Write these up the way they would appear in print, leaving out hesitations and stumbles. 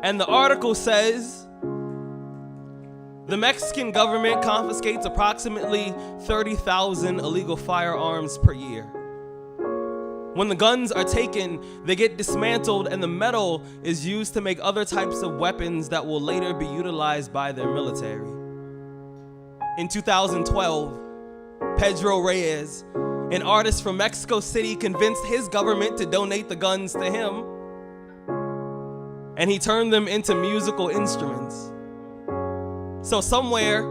And the article says the Mexican government confiscates approximately 30,000 illegal firearms per year. When the guns are taken, they get dismantled and the metal is used to make other types of weapons that will later be utilized by their military. In 2012, Pedro Reyes, an artist from Mexico City, convinced his government to donate the guns to him, and he turned them into musical instruments. So somewhere,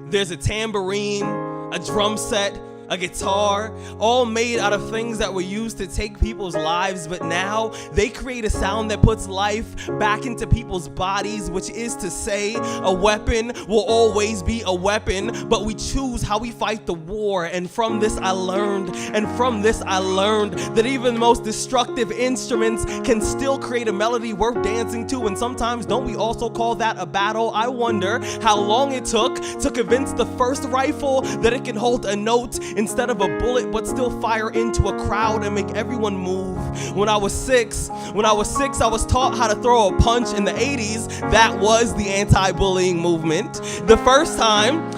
there's a tambourine, a drum set, a guitar, all made out of things that were used to take people's lives, but now they create a sound that puts life back into people's bodies, which is to say, a weapon will always be a weapon, but we choose how we fight the war. And from this I learned that even the most destructive instruments can still create a melody worth dancing to, and sometimes don't we also call that a battle? I wonder how long it took to convince the first rifle that it can hold a note instead of a bullet, but still fire into a crowd and make everyone move. When I was six, I was taught how to throw a punch. In the 80s, that was the anti-bullying movement. The first time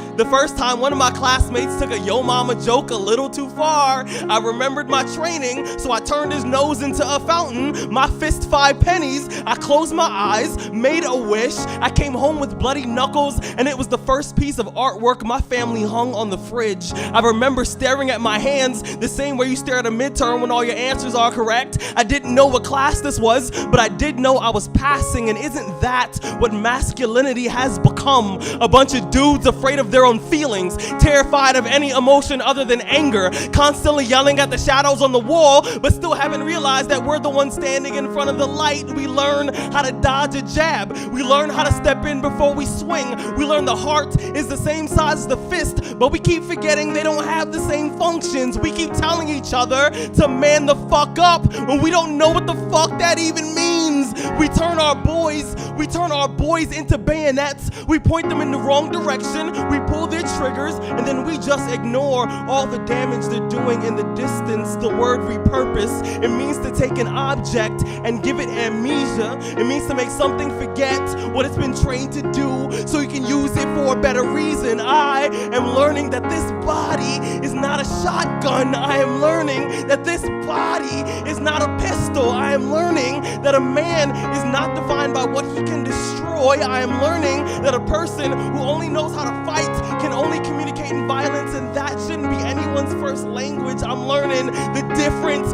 one of my classmates took a yo mama joke a little too far, I remembered my training, so I turned his nose into a fountain. My fist 5 pennies, I closed my eyes, made a wish. I came home with bloody knuckles, and it was the first piece of artwork my family hung on the fridge. I remember staring at my hands the same way you stare at a midterm when all your answers are correct. I didn't know what class this was, but I did know I was passing, and isn't that what masculinity has become? A bunch of dudes afraid of their own feelings, terrified of any emotion other than anger, constantly yelling at the shadows on the wall, but still haven't realized that we're the ones standing in front of the light. We learn how to dodge a jab. We learn how to step in before we swing. We learn the heart is the same size as the fist, but we keep forgetting they don't have the same functions. We keep telling each other to man the fuck up when we don't know what the fuck that even means. We turn our boys into bayonets. We point them in the wrong direction. We pull their triggers, and then we just ignore all the damage they're doing in the distance. The word repurpose, it means to take an object and give it amnesia. It means to make something forget what it's been trained to do so you can use it for a better reason. I am learning that this body is not a shotgun. I am learning that this body is not a pistol. I am learning that a man is not defined by what he can destroy. I am learning that a person who only knows how to fight can only communicate in violence, and that shouldn't be anyone's first language. I'm learning the difference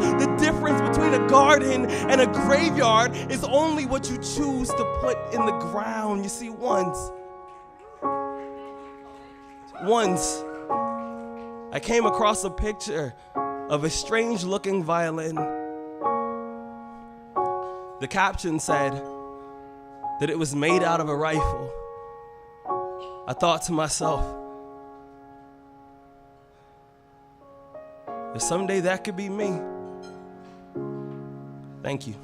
between a garden and a graveyard is only what you choose to put in the ground. You see, once I came across a picture of a strange looking violin. The caption said that it was made out of a rifle. I thought to myself, if someday that could be me. Thank you.